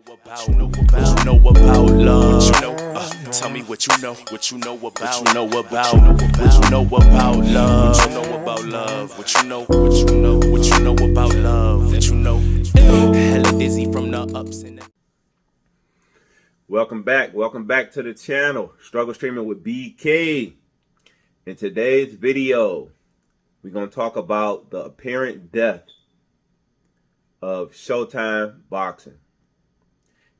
What you know about love? Tell me what you know about. What you know about love? What you know about love? What you know about love? What you know? Hella dizzy from the ups and downs. Welcome back to the channel, Struggle Streaming with BK. In today's video, we're going to talk about the apparent death of Showtime Boxing.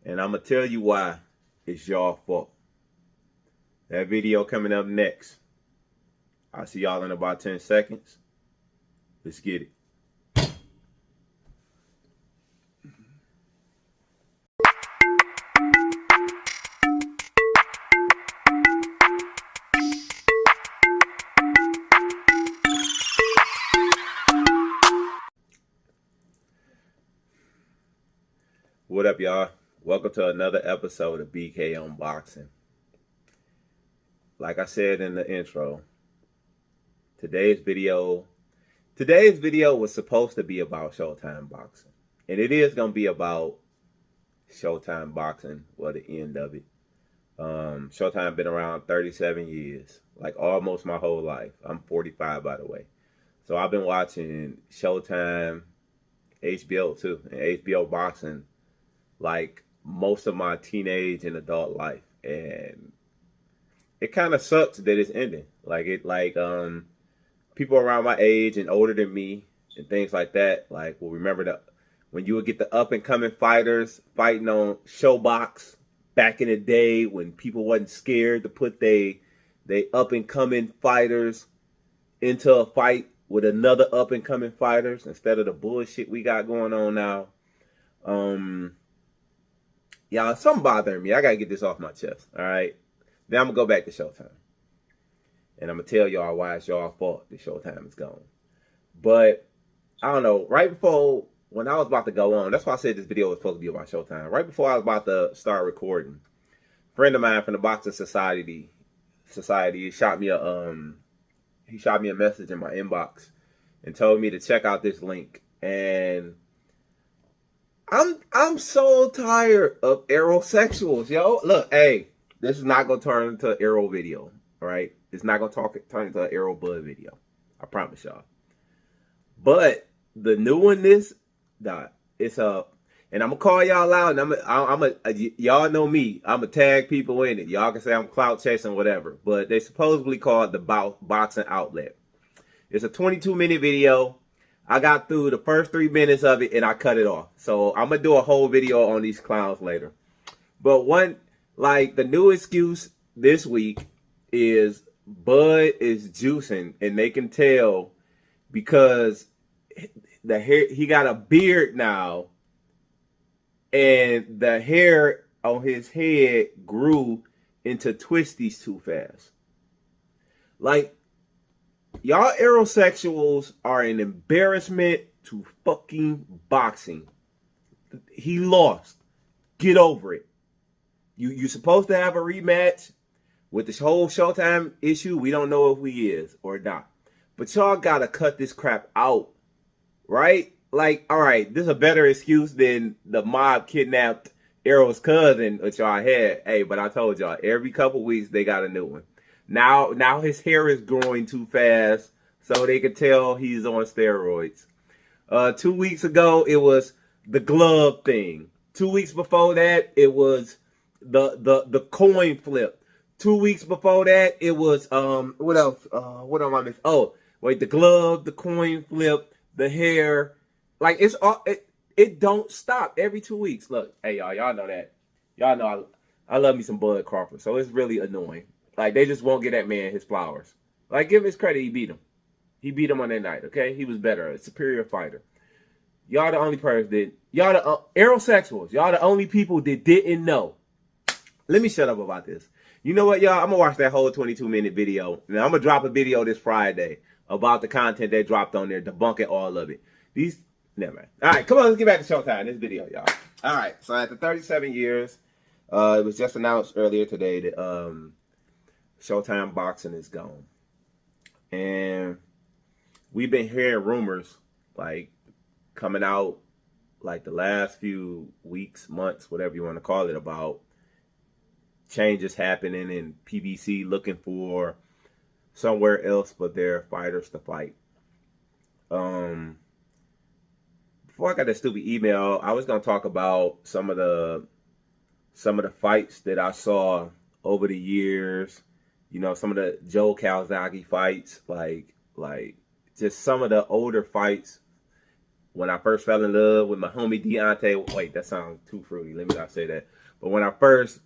And I'm going to tell you why it's y'all fault. That video coming up next. I'll see y'all in about 10 seconds. Let's get it. What up, y'all? Welcome to another episode of BK on Boxing. Like I said in the intro, today's video was supposed to be about Showtime Boxing. And it is going to be about Showtime Boxing, well, the end of it. Showtime been around 37 years, like almost my whole life. I'm 45, by the way. So I've been watching Showtime, HBO too, and HBO Boxing like most of my teenage and adult life, and it kind of sucks that it's ending. People around my age and older than me and things like that, like, will remember when you would get the up and coming fighters fighting on Showbox back in the day, when people wasn't scared to put they up and coming fighters into a fight with another up and coming fighters instead of the bullshit we got going on now. Y'all, something bothering me. I gotta get this off my chest. All right. Then I'm gonna go back to Showtime, and I'm gonna tell y'all why it's y'all fault that Showtime is gone. But I don't know. Right before, when I was about to go on, that's why I said this video was supposed to be about Showtime. Right before I was about to start recording, a friend of mine from the Boxing Society shot me a message in my inbox and told me to check out this link. And I'm so tired of aerosexuals, yo. Look, hey, this is not gonna turn into an aero video, all right? It's not gonna turn into an aero bud video. I promise y'all. But the new one it's up, and I'm gonna call y'all out, and y'all know me. I'm gonna tag people in it. Y'all can say I'm clout chasing, whatever. But they supposedly call it the Boxing Outlet. It's a 22-minute video. I got through the first 3 minutes of it and I cut it off. So I'm going to do a whole video on these clowns later. But the new excuse this week is Bud is juicing, and they can tell because the hair, he got a beard now, and the hair on his head grew into twisties too fast. Like, y'all aerosexuals are an embarrassment to fucking boxing. He lost. Get over it. You supposed to have a rematch with this whole Showtime issue. We don't know if he is or not. But y'all gotta cut this crap out. Right? Like, all right, this is a better excuse than the mob kidnapped Arrow's cousin, which y'all had. Hey, but I told y'all, every couple weeks they got a new one. Now his hair is growing too fast, so they could tell he's on steroids. 2 weeks ago, it was the glove thing. 2 weeks before that, it was the coin flip. 2 weeks before that, it was what else? What am I missing? Oh, wait, the glove, the coin flip, the hair. Like, it's all it don't stop every 2 weeks. Look, hey y'all know that. Y'all know I love me some Bud Crawford, so it's really annoying. Like, they just won't get that man his flowers. Like, give him his credit, he beat him. He beat him on that night, okay? He was better, a superior fighter. Y'all the only person y'all the aerosexuals. Y'all the only people that didn't know. Let me shut up about this. You know what, y'all? I'm going to watch that whole 22-minute video. And I'm going to drop a video this Friday about the content they dropped on there, debunking all of it. Never mind. All right, come on, let's get back to Showtime, this video, y'all. All right, so after 37 years, it was just announced earlier today that Showtime Boxing is gone. And we've been hearing rumors, like, coming out like the last few weeks, months, whatever you want to call it, about changes happening in PBC looking for somewhere else for their fighters to fight. Before I got that stupid email, I was gonna talk about some of the fights that I saw over the years. You know, some of the Joe Calzaghe fights, like just some of the older fights. When I first fell in love with my homie Deontay, wait, that sounds too fruity. Let me not say that. But when I first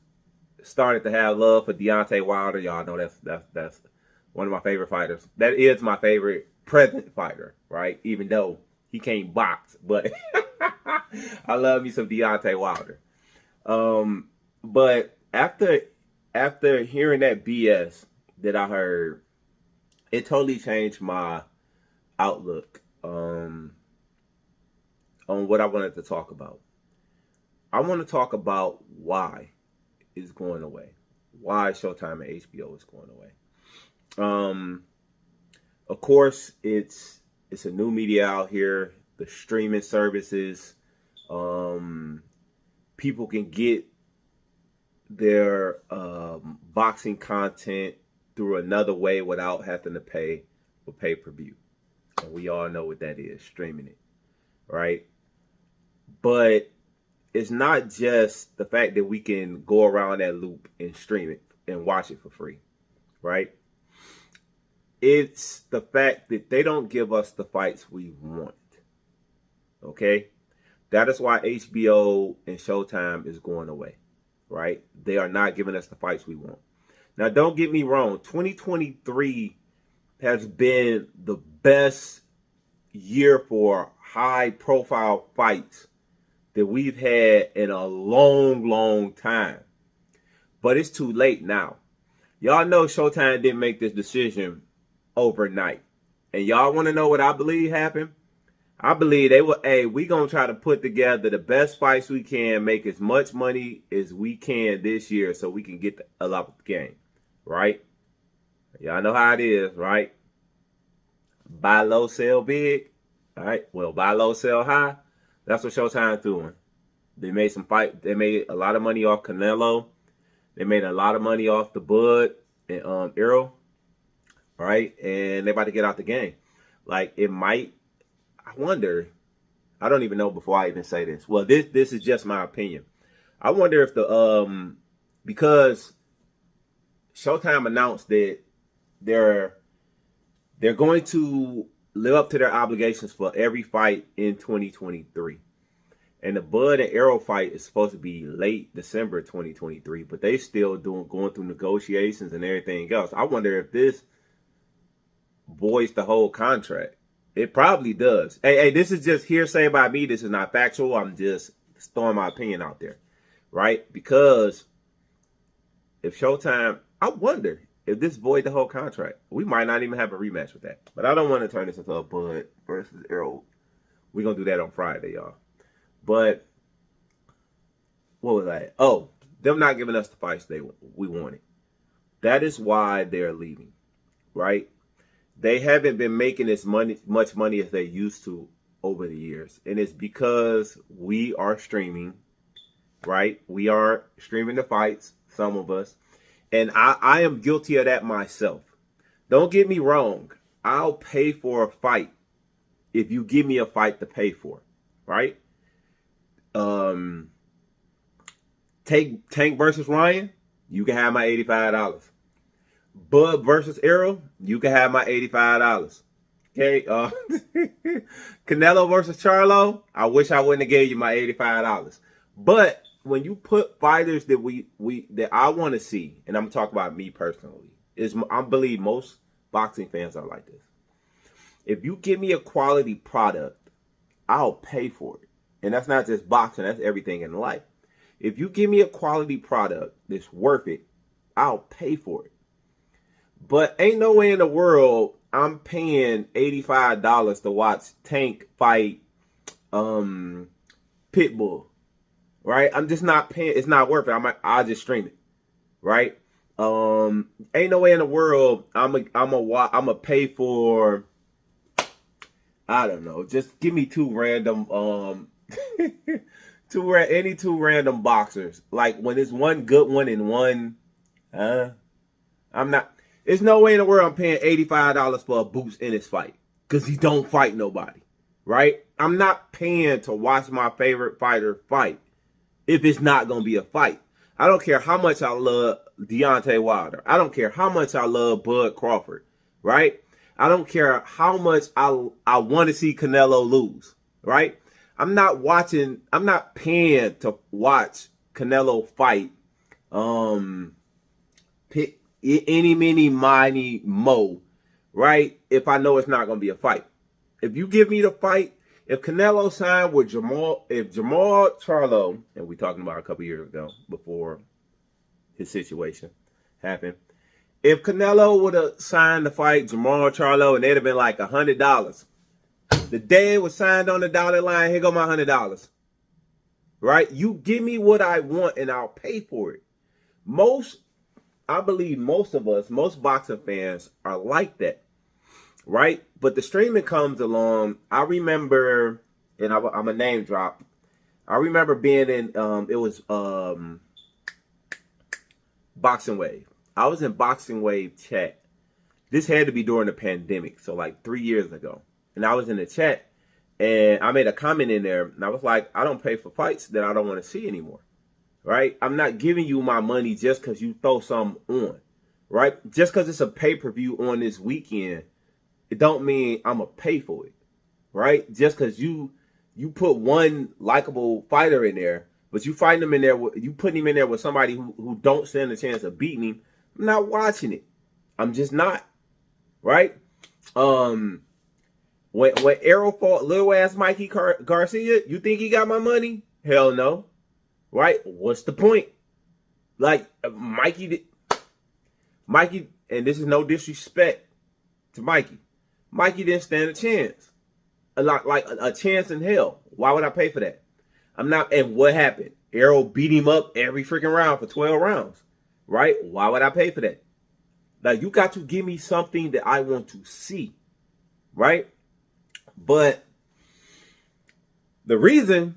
started to have love for Deontay Wilder, y'all know that's one of my favorite fighters. That is my favorite present fighter, right? Even though he can't box, but I love me some Deontay Wilder. But after hearing that BS that I heard, it totally changed my outlook on what I wanted to talk about. I want to talk about why it's going away. Why Showtime and HBO is going away. Of course, it's a new media out here. The streaming services. People can get their boxing content through another way without having to pay for pay-per-view. And we all know what that is, streaming it, right? But it's not just the fact that we can go around that loop and stream it and watch it for free, right? It's the fact that they don't give us the fights we want, okay? That is why HBO and Showtime is going away, right? They are not giving us the fights we want. Now, don't get me wrong. 2023 has been the best year for high-profile fights that we've had in a long, long time. But it's too late now. Y'all know Showtime didn't make this decision overnight. And y'all want to know what I believe happened? I believe they were, hey, we going to try to put together the best fights we can, make as much money as we can this year so we can get a lot of the game, right? Y'all know how it is, right? Buy low, sell big, all right? Well, buy low, sell high. That's what Showtime's doing. They made They made a lot of money off Canelo. They made a lot of money off the Bud and Errol, right? And they about to get out the game. Like, it might. I wonder. I don't even know before I even say this. Well, this is just my opinion. I wonder if because Showtime announced that they're going to live up to their obligations for every fight in 2023. And the Bud and Errol fight is supposed to be late December 2023, but they still going through negotiations and everything else. I wonder if this voids the whole contract. It probably does. Hey, this is just hearsay by me. This is not factual. I'm just throwing my opinion out there, right? Because if Showtime, I wonder if this void the whole contract. We might not even have a rematch with that. But I don't want to turn this into a Bud versus Errol. We're going to do that on Friday, y'all. But what was that? Oh, them not giving us the fights we wanted. That is why they're leaving, right? They haven't been making as much money as they used to over the years. And it's because we are streaming, right? We are streaming the fights, some of us. And I am guilty of that myself. Don't get me wrong. I'll pay for a fight if you give me a fight to pay for, right? Tank versus Ryan, you can have my $85. Bud versus Errol, you can have my $85. Okay, Canelo versus Charlo, I wish I wouldn't have gave you my $85. But when you put fighters that that I want to see, and I'm talking about me personally, I believe most boxing fans are like this. If you give me a quality product, I'll pay for it. And that's not just boxing, that's everything in life. If you give me a quality product that's worth it, I'll pay for it. But ain't no way in the world I'm paying $85 to watch Tank fight Pitbull, right? I'm just not paying. It's not worth it. I'll just stream it, right? Ain't no way in the world I'm a pay for. I don't know. Just give me two random Any two random boxers. Like when it's one good one and one, I'm not. There's no way in the world I'm paying $85 for a Boots in his fight because he don't fight nobody, right? I'm not paying to watch my favorite fighter fight if it's not gonna be a fight. I don't care how much I love Deontay Wilder. I don't care how much I love Bud Crawford, right? I don't care how much I want to see Canelo lose, right? I'm not paying to watch Canelo fight pick any, mini, miny, mo, right? If I know it's not going to be a fight. If you give me the fight, if Canelo signed with Jamal Charlo, and we talking about a couple years ago before his situation happened, if Canelo would have signed the fight Jamal Charlo and they'd have been like $100, the day it was signed on the dotted line, here go my $100. Right? You give me what I want and I'll pay for it. I believe most of us, most boxing fans are like that. Right? But the streaming comes along. I remember, and I'm a name drop. I remember being in, it was Boxing Wave. I was in Boxing Wave chat. This had to be during the pandemic, so like 3 years ago. And I was in the chat, and I made a comment in there, and I was like, I don't pay for fights that I don't want to see anymore, right? I'm not giving you my money just because you throw something on, right? Just because it's a pay-per-view on this weekend, it don't mean I'm going to pay for it, right? Just because you put one likable fighter in there, but you fighting him in there, you putting him in there with somebody who don't stand a chance of beating him, I'm not watching it. I'm just not, right? When Errol fought little ass Mikey Garcia, you think he got my money? Hell no. Right? What's the point? Like Mikey, and this is no disrespect to Mikey. Mikey didn't stand a chance. A chance in hell. Why would I pay for that? I'm not. And what happened? Errol beat him up every freaking round for 12 rounds. Right? Why would I pay for that? Like, you got to give me something that I want to see. Right? But the reason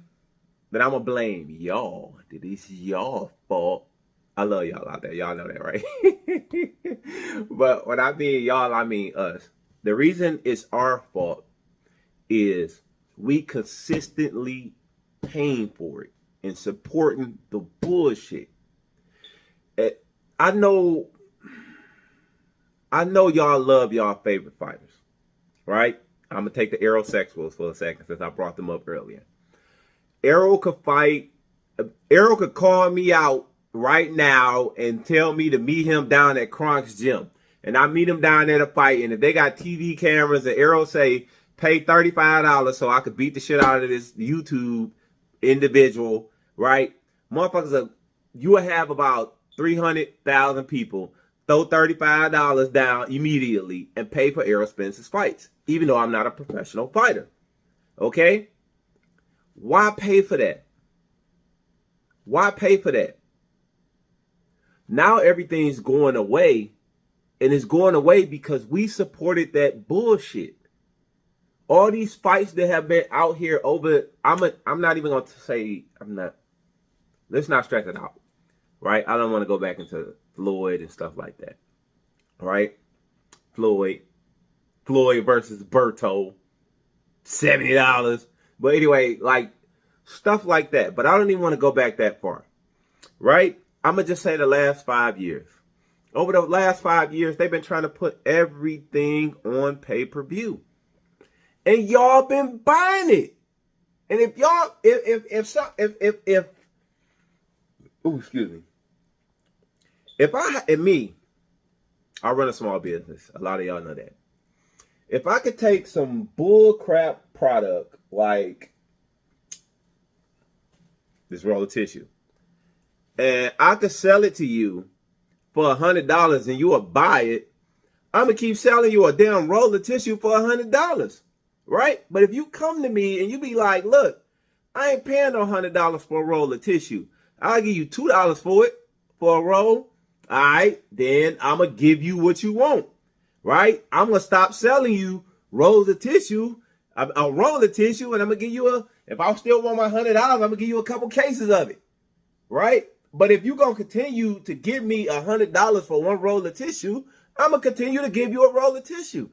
that I'm going to blame y'all, that it's y'all fault. I love y'all out there. Y'all know that, right? But when I mean y'all, I mean us. The reason it's our fault is we consistently paying for it and supporting the bullshit. I know y'all love y'all favorite fighters, right? I'm going to take the aerosexuals for a second since I brought them up earlier. Errol could fight. Errol could call me out right now and tell me to meet him down at Kronk's gym. And I meet him down there to fight. And if they got TV cameras and Errol say, pay $35 so I could beat the shit out of this YouTube individual, right? Motherfuckers, you will have about 300,000 people throw $35 down immediately and pay for Errol Spence's fights, even though I'm not a professional fighter. Okay? Why pay for that? Why pay for that? Now everything's going away, and it's going away because we supported that bullshit. All these fights that have been out here over, I'm not even going to say, let's not stretch it out, right? I don't want to go back into Floyd and stuff like that, right? Floyd versus Berto, $70. But anyway, like stuff like that. But I don't even want to go back that far, right? I'm going to just say the last 5 years. Over the last 5 years, they've been trying to put everything on pay-per-view. And y'all been buying it. And if y'all, excuse me. I run a small business. A lot of y'all know that. If I could take some bull crap product like this roll of tissue, and I could sell it to you for $100 and you will buy it, I'm going to keep selling you a damn roll of tissue for $100, right? But if you come to me and you be like, look, I ain't paying no $100 for a roll of tissue. I'll give you $2 for it, for a roll. All right, then I'm going to give you what you want, right? I'm going to stop selling you rolls of tissue, a roll of tissue, and I'm going to give you If I still want my $100, I'm gonna give you a couple cases of it, right? But if you're gonna continue to give me $100 for one roll of tissue, I'm gonna continue to give you a roll of tissue.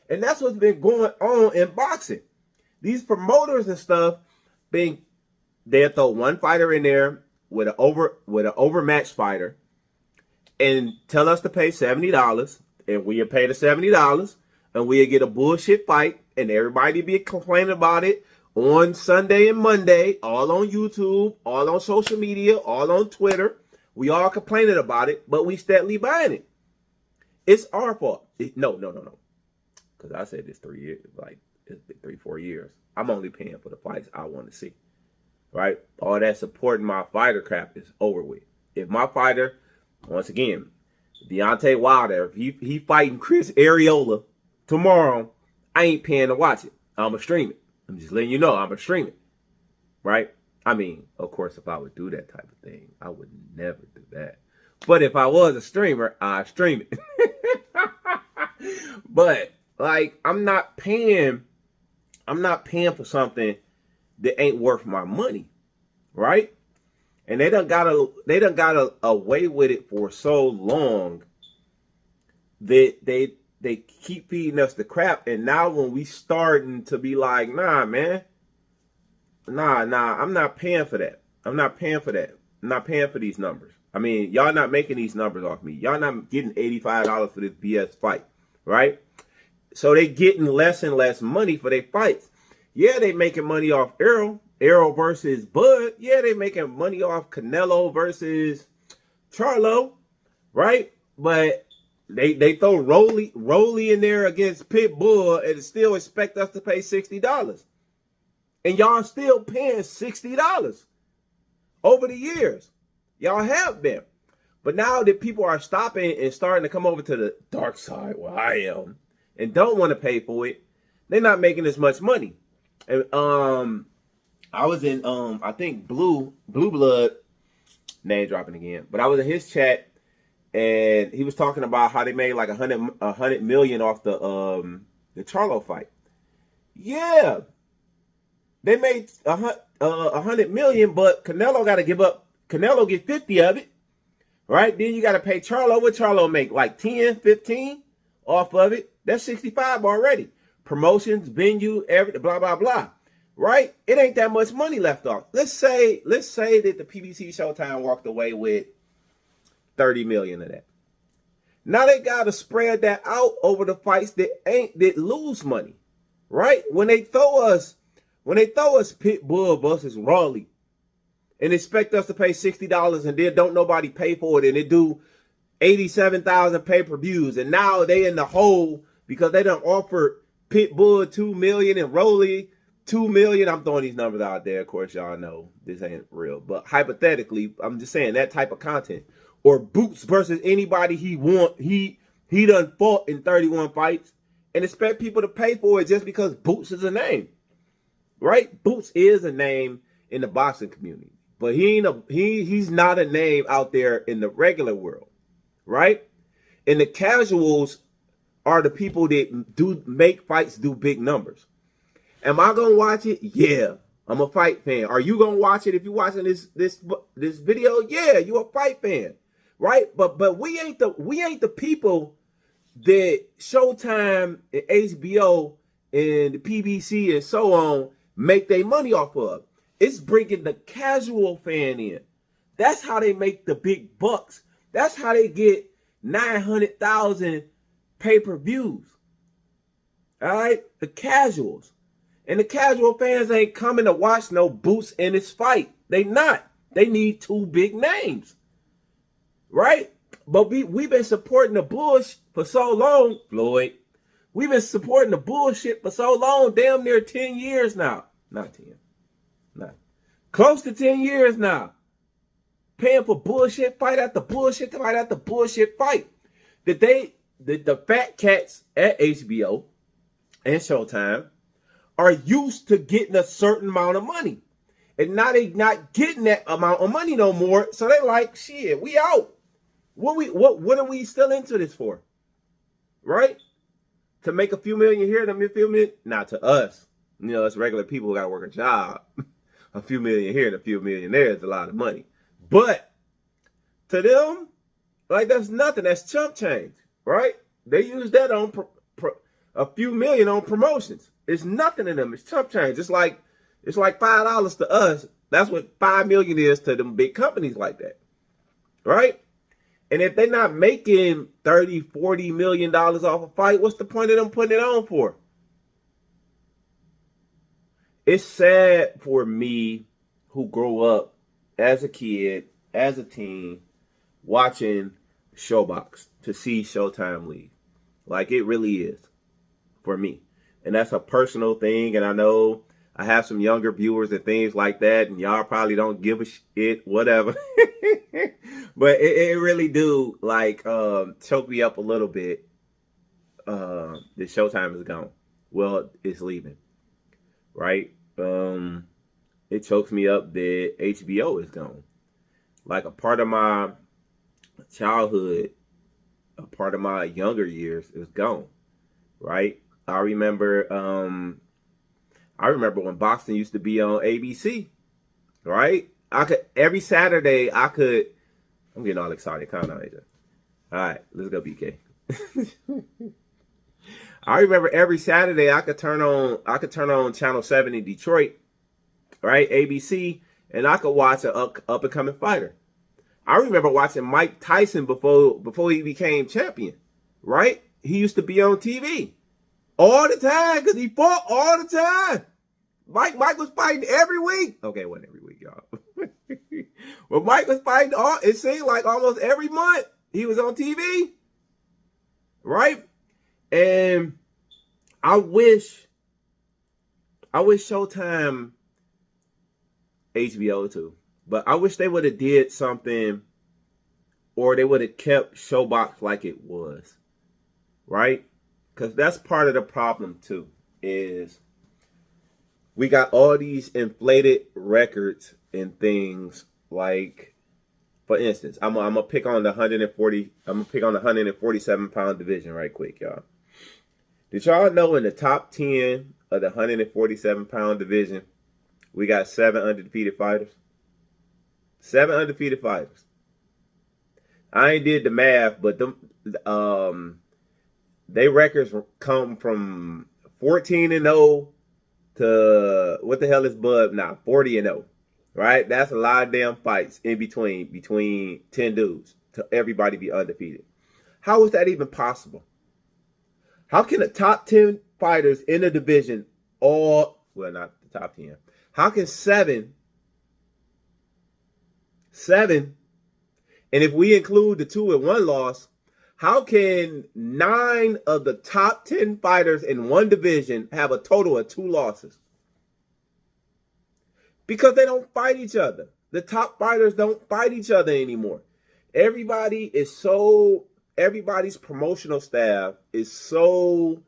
And that's what's been going on in boxing. These promoters and stuff, they'll throw one fighter in there with an overmatched fighter and tell us to pay $70, and we'll pay the $70, and we'll get a bullshit fight, and everybody be complaining about it on Sunday and Monday, all on YouTube, all on social media, all on Twitter. We all complaining about it, but we steadily buying it. It's our fault. No. Because I said this 3 years, like it's been 3-4 years. I'm only paying for the fights I want to see. Right? All that supporting my fighter crap is over with. If my fighter, once again, Deontay Wilder, if he fighting Chris Areola tomorrow, I ain't paying to watch it. I'm going to stream it. I'm just letting you know I'm going to stream it. Right? I mean, of course, if I would do that type of thing, I would never do that. But if I was a streamer, I'd stream it. But, like, I'm not paying for something that ain't worth my money. Right? And they done got away with it for so long that they keep feeding us the crap. And now when we starting to be like, nah, man, nah, I'm not paying for that. I'm not paying for that. I'm not paying for these numbers. I mean, y'all not making these numbers off me. Y'all not getting $85 for this BS fight, right? So they getting less and less money for their fights. Yeah, they making money off Errol versus Bud. Yeah, they making money off Canelo versus Charlo, right? But they throw Rolly in there against Pitbull and still expect us to pay $60. And y'all still paying $60 over the years. Y'all have been. But now that people are stopping and starting to come over to the dark side where I am and don't want to pay for it, they're not making as much money. And I was in I think Blue Blood, name dropping again, but I was in his chat and he was talking about how they made like $100 million off the Charlo fight. Yeah, they made $100 million, but Canelo got to give up. Canelo get 50 of it, right? Then you got to pay Charlo. What Charlo make? Like 10, 15 off of it. That's 65 already. Promotions, venue, everything, blah blah blah. Right? It ain't that much money left off. Let's say that the PBC Showtime walked away with 30 million of that. Now they gotta spread that out over the fights that lose money. Right? When they throw us Pitbull versus Raleigh and expect us to pay $60 and then don't nobody pay for it and they do 87,000 pay-per-views and now they in the hole because they done offered Pitbull $2 million and Raleigh $2 million. I'm throwing these numbers out there. Of course, y'all know this ain't real. But hypothetically, I'm just saying that type of content. Or Boots versus anybody he done fought in 31 fights and expect people to pay for it just because Boots is a name. Right? Boots is a name in the boxing community. But he's not a name out there in the regular world. Right? And the casuals are the people that do make fights do big numbers. Am I gonna watch it? Yeah, I'm a fight fan. Are you gonna watch it if you're watching this video? Yeah, you a fight fan, right? But we ain't the people that Showtime and HBO and the PBC and so on make their money off of. It's bringing the casual fan in. That's how they make the big bucks. That's how they get 900,000 pay-per-views. All right, the casuals. And the casual fans ain't coming to watch no Boots in this fight. They not. They need two big names. Right? But we've been supporting the bullshit for so long, Floyd. We've been supporting the bullshit for so long, damn near 10 years now. Not 10. Not. Close to 10 years now. Paying for bullshit fight after bullshit fight after bullshit fight. That the fat cats at HBO and Showtime are used to getting a certain amount of money. And now they not getting that amount of money no more. So they like, shit, we out. What are we still into this for? Right? To make a few million here, a few million? Not to us. You know, it's regular people who got to work a job. A few million here and a few million there is a lot of money. But to them, like, that's nothing. That's chump change, right? They use that on a few million on promotions. It's nothing to them. It's chump change. It's like $5 to us. That's what 5 million is to them big companies like that, right? And if they're not making $30-40 million off a fight, what's the point of them putting it on for? It's sad for me, who grew up as a kid, as a teen, watching Showbox, to see Showtime leave. Like, it really is for me. And that's a personal thing. And I know I have some younger viewers and things like that, and y'all probably don't give a shit, whatever. But it really do, like, choke me up a little bit. The Showtime is gone. Well, it's leaving, right? It chokes me up that HBO is gone. Like, a part of my childhood, a part of my younger years is gone, right? I remember when boxing used to be on ABC, right? Every Saturday I'm getting all excited, calm down, AJ. All right, let's go, BK. I remember every Saturday I could turn on Channel 7 in Detroit, right? ABC, and I could watch an up and coming fighter. I remember watching Mike Tyson before he became champion, right? He used to be on TV all the time because he fought all the time. Mike was fighting every week. Okay, it wasn't every week, y'all. But Mike was fighting it seemed like almost every month he was on TV, right? And I wish Showtime, HBO too, but I wish they would have did something, or they would have kept Showbox like it was, right? Because that's part of the problem too, is we got all these inflated records and things. Like, for instance, I'm gonna pick on the 147-pound division right quick, y'all. Did y'all know in the top 10 of the 147-pound division, we got 7 undefeated fighters? 7 undefeated fighters. I ain't did the math, but they records come from 14-0 to, what the hell is Bud now? 40-0. Right? That's a lot of damn fights in between 10 dudes to everybody be undefeated. How is that even possible? How can the top 10 fighters in the division not the top 10. How can 7, and if we include the 2 with 1 loss, how can 9 of the top 10 fighters in one division have a total of 2 losses? Because they don't fight each other. The top fighters don't fight each other anymore. Everybody's promotional staff is so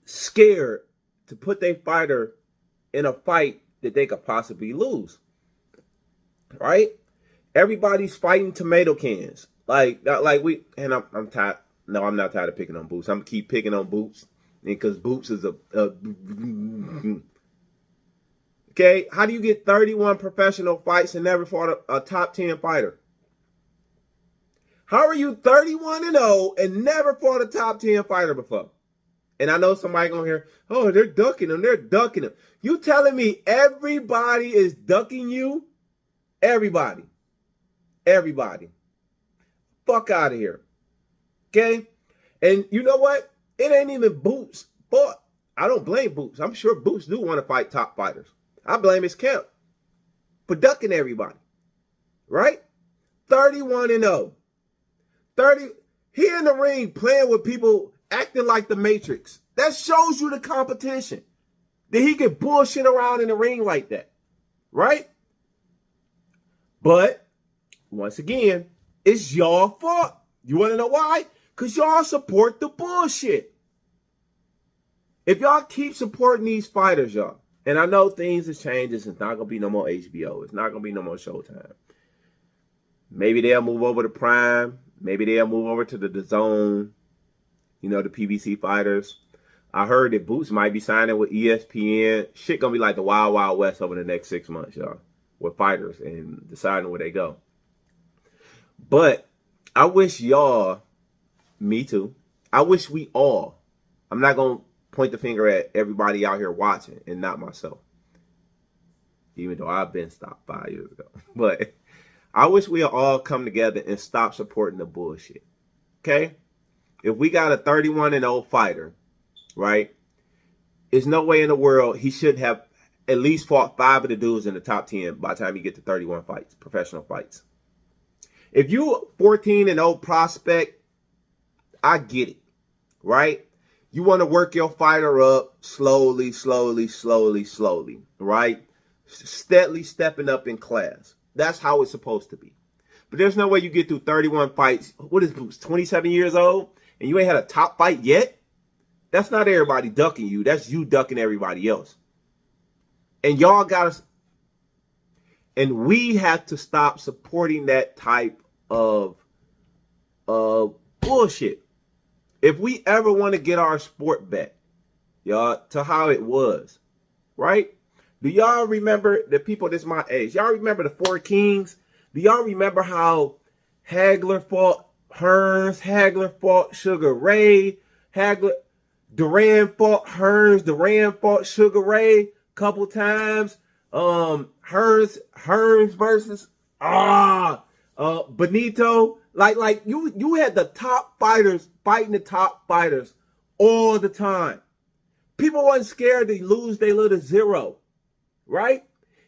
scared to put their fighter in a fight that they could possibly lose. Right? Everybody's fighting tomato cans. I'm tired. No, I'm not tired of picking on Boots. I'm gonna keep picking on Boots because Boots is okay. How do you get 31 professional fights and never fought a top 10 fighter? How are you 31-0 and never fought a top 10 fighter before? And I know somebody gonna hear, oh, they're ducking him. They're ducking him. You telling me everybody is ducking you? Everybody. Fuck out of here. Okay? And you know what? It ain't even Boots' fault. I don't blame Boots. I'm sure Boots do want to fight top fighters. I blame his camp for ducking everybody. Right? 31-0. He in the ring playing with people acting like the Matrix. That shows you the competition. That he can bullshit around in the ring like that. Right? But, once again, it's y'all fault. You want to know why? Because y'all support the bullshit. If y'all keep supporting these fighters, y'all, and I know things have changed. It's not going to be no more HBO. It's not going to be no more Showtime. Maybe they'll move over to Prime. Maybe they'll move over to the DAZN. You know, the PBC fighters. I heard that Boots might be signing with ESPN. Shit gonna be like the Wild Wild West over the next 6 months, y'all, with fighters and deciding where they go. But I wish y'all, me too, I wish we all, I'm not gonna point the finger at everybody out here watching and not myself, even though I've been stopped 5 years ago. But I wish we all come together and stop supporting the bullshit. Okay? If we got a 31-0 fighter, right? There's no way in the world he should have at least fought 5 of the dudes in the top 10 by the time you get to 31 fights, professional fights. If you 14-0 prospect, I get it, right? You want to work your fighter up slowly, right? Steadily stepping up in class. That's how it's supposed to be. But there's no way you get through 31 fights. What is Boots, 27 years old? And you ain't had a top fight yet? That's not everybody ducking you. That's you ducking everybody else. And y'all got to... And we have to stop supporting that type of bullshit. If we ever want to get our sport back, y'all, to how it was, right? Do y'all remember the people that's my age? Y'all remember the Four Kings? Do y'all remember how Hagler fought Hearns, Hagler fought Sugar Ray, Duran fought Hearns, Duran fought Sugar Ray a couple times. Hearns versus Benito. Like you had the top fighters fighting the top fighters all the time. People wasn't scared to lose their little zero, right?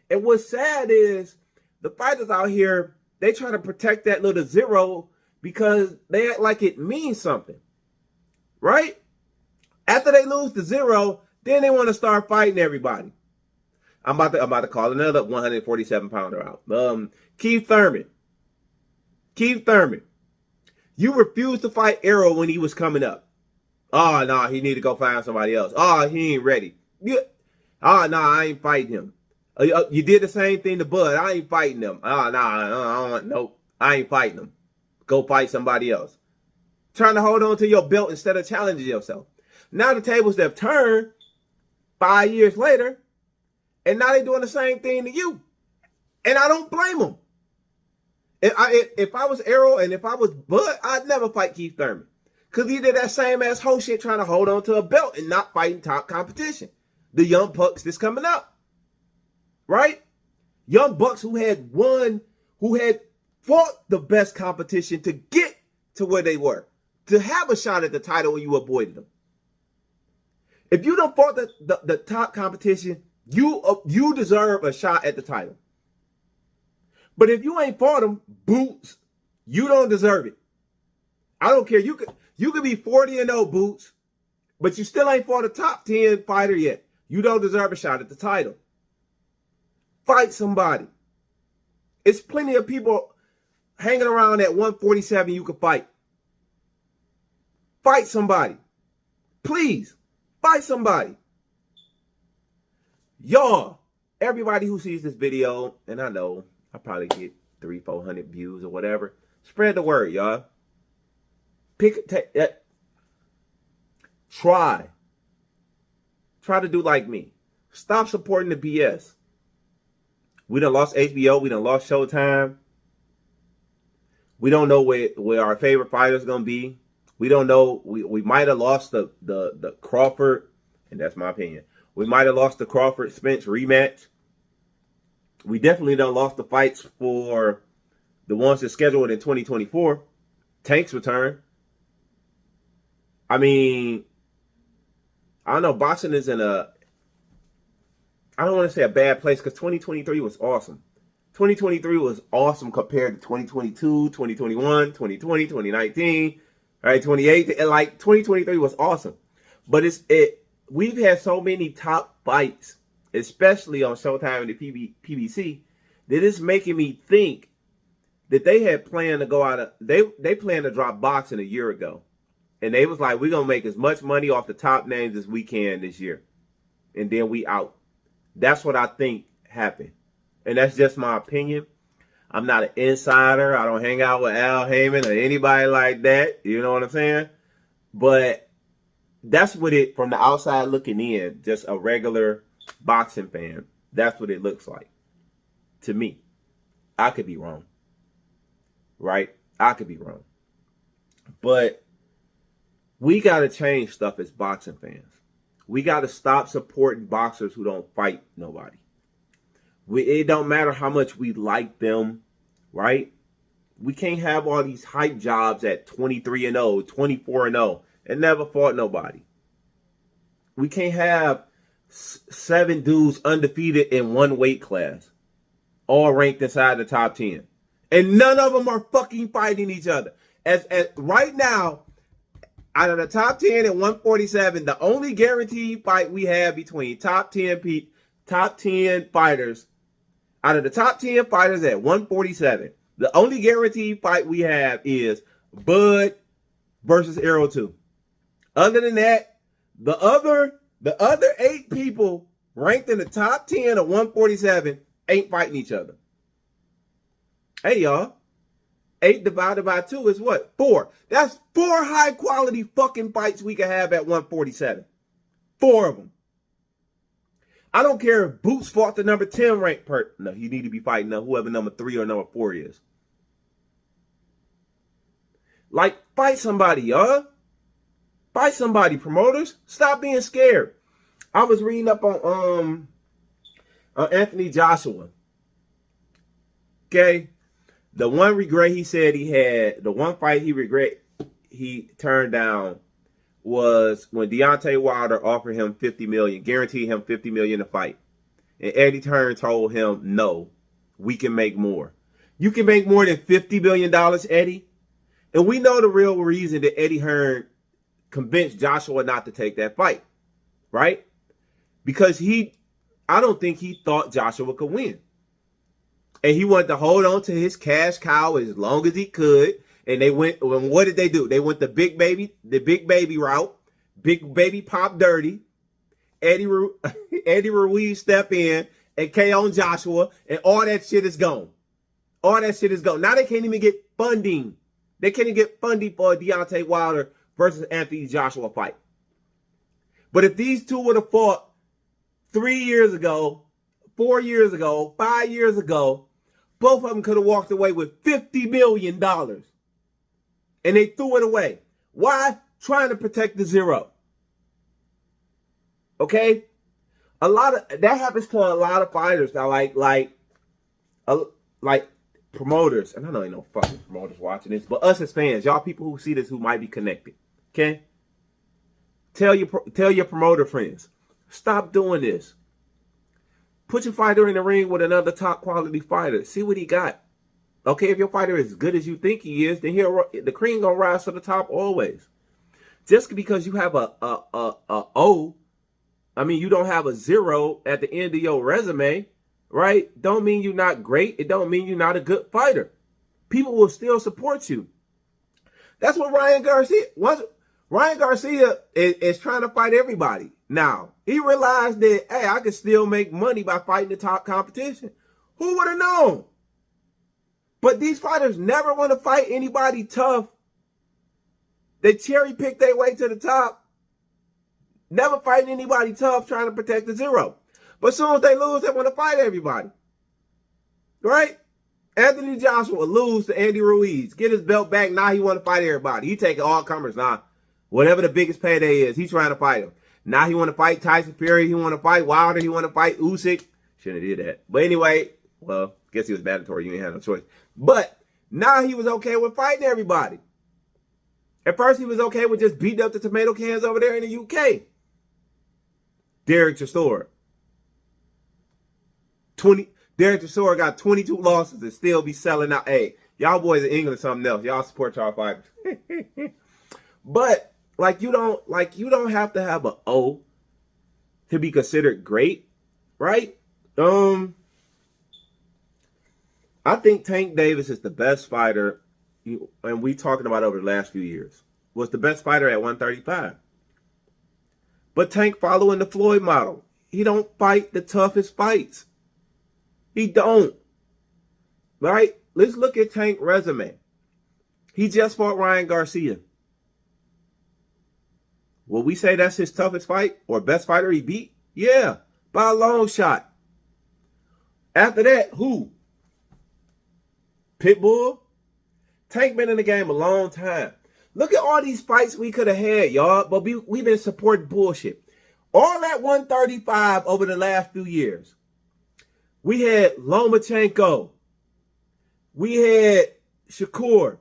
And what's sad is the fighters out here, they try to protect that little zero because they act like it means something, right? After they lose the zero, then they want to start fighting everybody. I'm about to call another 147 pounder out. Keith Thurman. You refused to fight Errol when he was coming up. Oh, no, he need to go find somebody else. Oh, he ain't ready. Oh, no, I ain't fighting him. You did the same thing to Bud. I ain't fighting him. Oh, no, nope. I ain't fighting him. Go fight somebody else. Trying to hold on to your belt instead of challenging yourself. Now the tables have turned 5 years later, and now they're doing the same thing to you. And I don't blame them. If I was Errol and if I was Bud, I'd never fight Keith Thurman. Because he did that same ass whole shit trying to hold on to a belt and not fighting top competition. The young bucks that's coming up. Right? Young bucks who had fought the best competition to get to where they were. To have a shot at the title when you avoided them. If you don't fought the top competition, you deserve a shot at the title. But if you ain't fought them, Boots, you don't deserve it. I don't care. You could be 40-0, Boots, but you still ain't fought a top 10 fighter yet. You don't deserve a shot at the title. Fight somebody. It's plenty of people hanging around at 147 you can fight. Fight somebody. Please, fight somebody. Y'all, everybody who sees this video, and I know I probably get 300-400 views or whatever. Spread the word, y'all. Try to do like me. Stop supporting the BS. We done lost HBO. We done lost Showtime. We don't know where our favorite fighter's gonna be. We don't know. We might have lost the Crawford, and that's my opinion. We might have lost the Crawford-Spence rematch. We definitely done lost the fights for the ones that's scheduled in 2024. Tank's return. I mean, I don't know. Boxing is in I don't want to say a bad place because 2023 was awesome. 2023 was awesome compared to 2022, 2021, 2020, 2019, right? 2018. And like 2023 was awesome. But we've had so many top fights, especially on Showtime and the PBC, that it's making me think that they had planned to go out of, they planned to drop boxing a year ago. And they was like, we're going to make as much money off the top names as we can this year. And then we out. That's what I think happened. And that's just my opinion. I'm not an insider. I don't hang out with Al Heyman or anybody like that. You know what I'm saying? But That's what it, from the outside looking in, just a regular boxing fan, that's what it looks like to me. I could be wrong, right? I could be wrong. But we got to change stuff as boxing fans. We got to stop supporting boxers who don't fight nobody. It don't matter how much we like them, right? We can't have all these hype jobs at 23-0, 24-0, and never fought nobody. We can't have 7 dudes undefeated in one weight class, all ranked inside the top 10. And none of them are fucking fighting each other. As right now, out of the top 10 at 147, the only guaranteed fight we have between top 10 fighters, out of the top 10 fighters at 147, the only guaranteed fight we have is Bud versus Arrow 2. Other than that, the other 8 people ranked in the top 10 of 147 ain't fighting each other. Hey, y'all. 8 divided by 2 is what? 4. That's 4 high quality fucking fights we can have at 147. 4 of them. I don't care if Boots fought the number 10 ranked person. No, he need to be fighting whoever number 3 or number 4 is. Like, fight somebody, y'all. Fight somebody, promoters. Stop being scared. I was reading up on Anthony Joshua. Okay? The one regret he said he had, the one fight he turned down was when Deontay Wilder offered him $50 million, guaranteed him $50 million to fight. And Eddie Hearn told him, no, we can make more. You can make more than $50 million, Eddie. And we know the real reason that Eddie Hearn convinced Joshua not to take that fight, right? Because I don't think he thought Joshua could win. And he wanted to hold on to his cash cow as long as he could. And they went, and what did they do? They went the big baby route. Big baby pop dirty. Eddie Ruiz step in and KO Joshua, and all that shit is gone. All that shit is gone. Now they can't even get funding. They can't even get funding for a Deontay Wilder versus Anthony Joshua fight. But if these two would have fought 3 years ago, 4 years ago, 5 years ago, both of them could have walked away with $50 million. And they threw it away. Why? Trying to protect the zero. Okay? That happens to a lot of fighters now, like promoters. And I know ain't no fucking promoters watching this, but us as fans, y'all people who see this who might be connected. Okay? Tell your promoter friends, stop doing this. Put your fighter in the ring with another top quality fighter. See what he got. Okay, if your fighter is as good as you think he is, then the cream gonna rise to the top always. Just because you have you don't have a 0 at the end of your resume, right? Don't mean you're not great. It don't mean you're not a good fighter. People will still support you. That's what Ryan Garcia was. Ryan Garcia is trying to fight everybody. Now, he realized that, hey, I can still make money by fighting the top competition. Who would have known? But these fighters never want to fight anybody tough. They cherry pick their way to the top. Never fighting anybody tough, trying to protect the zero. But as soon as they lose, they want to fight everybody. Right? Anthony Joshua lose to Andy Ruiz. Get his belt back. Now he want to fight everybody. He taking all comers now. Whatever the biggest payday is, he's trying to fight him. Now he want to fight Tyson Fury. He want to fight Wilder. He want to fight Usyk. Shouldn't have did that. But anyway, well, guess he was mandatory. You ain't had no choice. But now he was okay with fighting everybody. At first, he was okay with just beating up the tomato cans over there in the UK. Derek Chisora. Derek Chisora got 22 losses and still be selling out. Hey, y'all boys in England something else. Y'all support y'all fighters. But you don't have to have an O to be considered great, right? I think Tank Davis is the best fighter, and we talking about over the last few years, was the best fighter at 135. But Tank following the Floyd model. He don't fight the toughest fights. He don't. Right? Let's look at Tank's resume. He just fought Ryan Garcia. Will we say that's his toughest fight or best fighter he beat? Yeah, by a long shot. After that, who? Pitbull? Tank been in the game a long time. Look at all these fights we could have had, y'all, but we've been supporting bullshit. All that 135 over the last few years. We had Lomachenko. We had Shakur.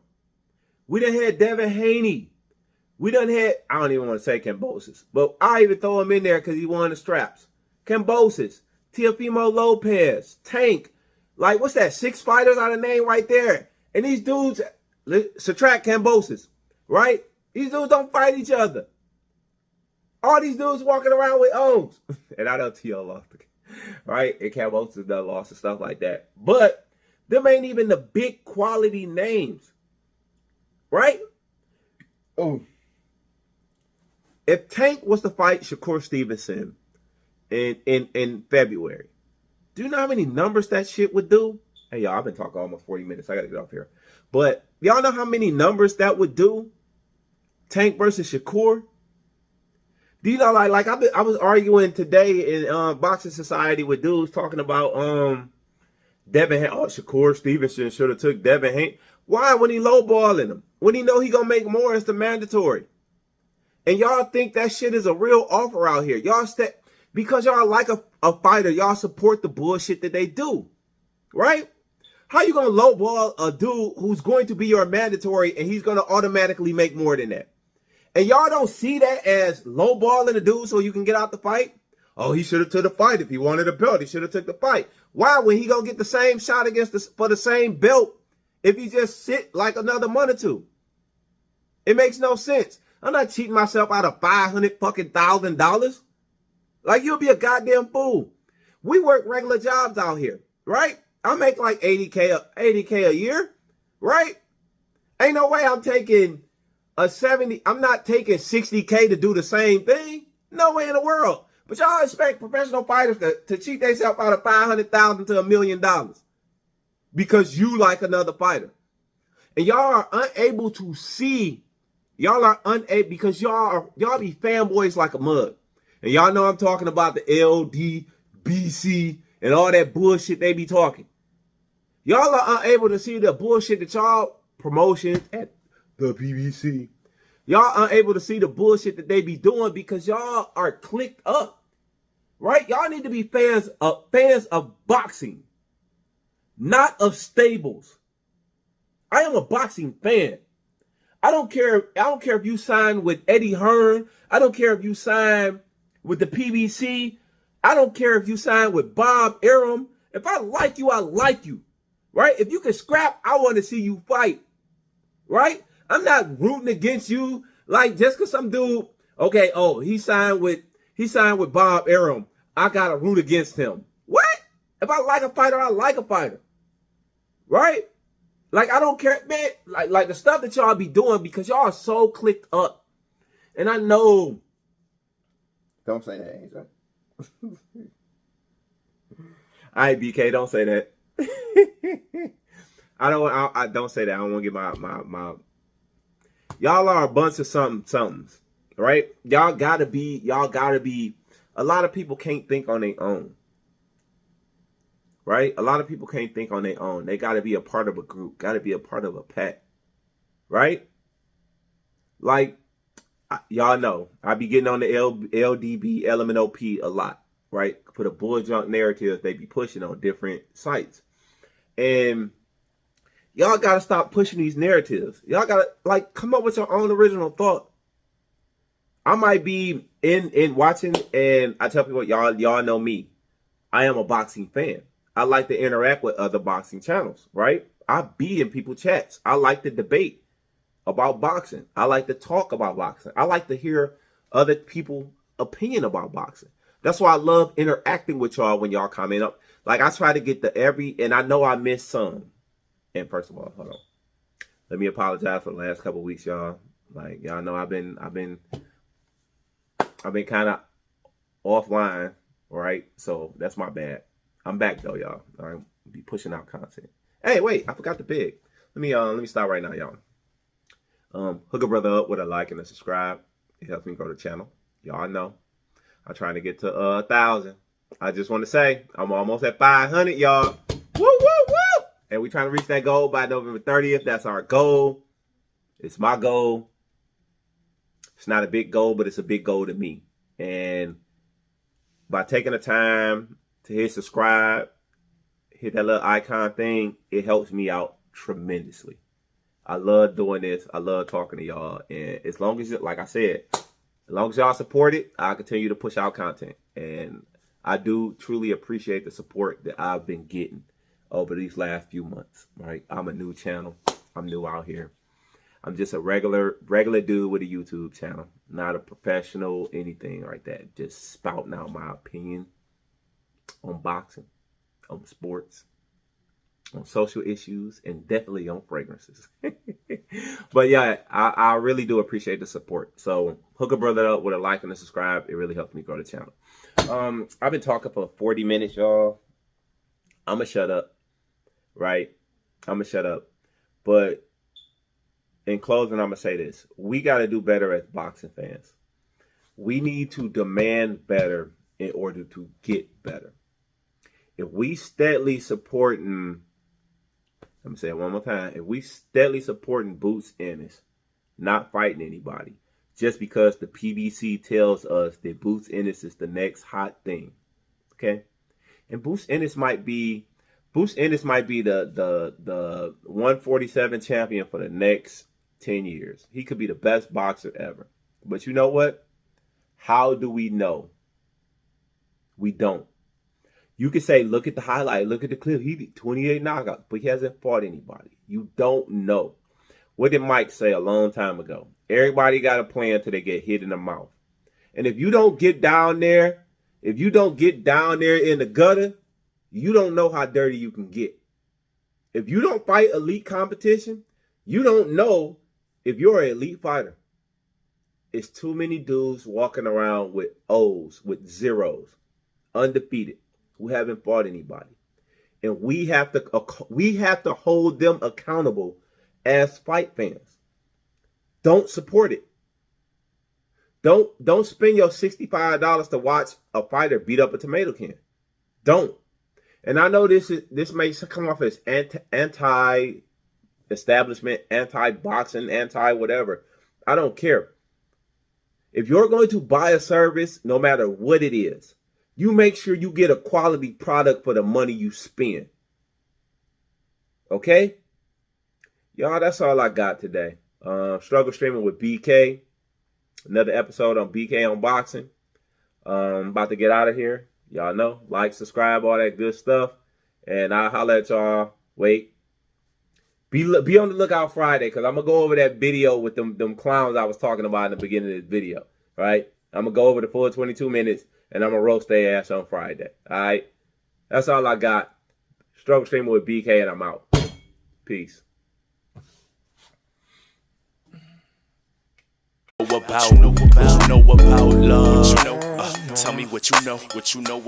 We done had Devin Haney. We done had, I don't even want to say Kambosos, but I even throw him in there because he won the straps. Kambosos, Teofimo Lopez, Tank. Like, what's that? 6 fighters out of name right there. And these dudes, subtract Kambosos, right? These dudes don't fight each other. All these dudes walking around with O's. And I know T.O. lost, right? And Kambosos done lost and stuff like that. But them ain't even the big quality names, right? Oh. If Tank was to fight Shakur Stevenson in February, do you know how many numbers that shit would do? Hey, y'all, I've been talking almost 40 minutes. I got to get off here. But y'all know how many numbers that would do? Tank versus Shakur? Do you know, like I was arguing today in Boxing Society with dudes talking about Devin Haney. Oh, Shakur Stevenson should have took Devin Haney. Why? When he lowballing him. When he know he going to make more, it's the mandatory. And y'all think that shit is a real offer out here. Y'all because y'all like a fighter, y'all support the bullshit that they do. Right? How you going to lowball a dude who's going to be your mandatory and he's going to automatically make more than that? And y'all don't see that as lowballing a dude so you can get out the fight? Oh, he should have took the fight. If he wanted a belt, he should have took the fight. Why? When he going to get the same shot for the same belt if he just sit like another month or two? It makes no sense. I'm not cheating myself out of $500,000. Like, you'll be a goddamn fool. We work regular jobs out here, right? I make like 80K a year, right? Ain't no way I'm taking I'm not taking 60K to do the same thing. No way in the world. But y'all expect professional fighters to cheat themselves out of $500,000 to $1 million because you like another fighter. And y'all are unable to see. Y'all are unable because y'all be fanboys like a mug. And y'all know I'm talking about the LDBC and all that bullshit they be talking. Y'all are unable to see the bullshit that y'all promotions at the PBC. Y'all unable to see the bullshit that they be doing because y'all are clicked up. Right? Y'all need to be fans of boxing, not of stables. I am a boxing fan. I don't care if you sign with Eddie Hearn. I don't care if you sign with the PBC. I don't care if you sign with Bob Arum. If I like you, I like you. Right? If you can scrap, I want to see you fight. Right? I'm not rooting against you. Like, just because some dude, okay, oh, he signed with Bob Arum. I gotta root against him. What? If I like a fighter, I like a fighter. Right? Like, I don't care, man. Like the stuff that y'all be doing because y'all are so clicked up. And I know. Don't say that, Angel. All right, BK, don't say that. I don't say that. I don't want to get my. Y'all are a bunch of somethings, right? Y'all gotta be. A lot of people can't think on their own. Right? A lot of people can't think on their own. They got to be a part of a group. Got to be a part of a pack. Right? Like, y'all know, I be getting on the LDB, LMNOP a lot. Right? For the bull junk narratives they be pushing on different sites. And y'all got to stop pushing these narratives. Y'all got to, like, come up with your own original thought. I might be in watching, and I tell people, y'all know me. I am a boxing fan. I like to interact with other boxing channels, right? I be in people chats. I like to debate about boxing. I like to talk about boxing. I like to hear other people's opinion about boxing. That's why I love interacting with y'all when y'all comment up. Like, I try to get and I know I missed some. And first of all, hold on. Let me apologize for the last couple of weeks, y'all. Like, y'all know I've been kind of offline, right? So that's my bad. I'm back though, y'all. All right, be pushing out content. Hey, wait, I forgot the big. Let me stop right now, y'all. Hook a brother up with a like and a subscribe. It helps me grow the channel. Y'all know I'm trying to get to 1,000. I just want to say I'm almost at 500, y'all. Woo, woo, woo! And we're trying to reach that goal by November 30th. That's our goal. It's my goal. It's not a big goal, but it's a big goal to me. And by taking the time to hit subscribe, hit that little icon thing, it helps me out tremendously. I love doing this. I love talking to y'all. And as long as, like I said, as long as y'all support it, I'll continue to push out content. And I do truly appreciate the support that I've been getting over these last few months. Right? I'm a new channel. I'm new out here. I'm just a regular dude with a YouTube channel. Not a professional, anything like that. Just spouting out my opinion on boxing, on sports, on social issues, and definitely on fragrances. But yeah, I really do appreciate the support. So hook a brother up with a like and a subscribe. It really helps me grow the channel. I've been talking for 40 minutes, y'all. I'm going to shut up, right? I'm going to shut up. But in closing, I'm going to say this. We got to do better as boxing fans. We need to demand better in order to get better. If we steadily supporting, I'm going to say it one more time. If we steadily supporting Boots Ennis, not fighting anybody, just because the PBC tells us that Boots Ennis is the next hot thing, okay? And Boots Ennis might be the 147 champion for the next 10 years. He could be the best boxer ever. But you know what? How do we know? We don't. You can say, look at the highlight, look at the clip. He did 28 knockouts, but he hasn't fought anybody. You don't know. What did Mike say a long time ago? Everybody got a plan until they get hit in the mouth. And if you don't get down there, in the gutter, you don't know how dirty you can get. If you don't fight elite competition, you don't know if you're an elite fighter. It's too many dudes walking around with O's, with zeros, undefeated, who haven't fought anybody. And we have to hold them accountable as fight fans. Don't support it. Don't spend your $65 to watch a fighter beat up a tomato can. Don't. And I know this may come off as anti-establishment, anti-boxing, anti-whatever. I don't care. If you're going to buy a service, no matter what it is, you make sure you get a quality product for the money you spend. Okay? Y'all, that's all I got today. Struggle streaming with BK. Another episode on BK on boxing. About to get out of here. Y'all know. Like, subscribe, all that good stuff. And I'll holler at y'all. Wait. Be on the lookout Friday, because I'm going to go over that video with them clowns I was talking about in the beginning of this video. Right? I'm going to go over the full 22 minutes, and I'm going to roast their ass on Friday. All right? That's all I got. Struggle streaming with BK, and I'm out. Peace. What you know about love? Tell me what you know about love? What you know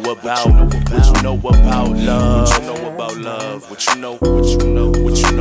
about love? What you know about love? What you know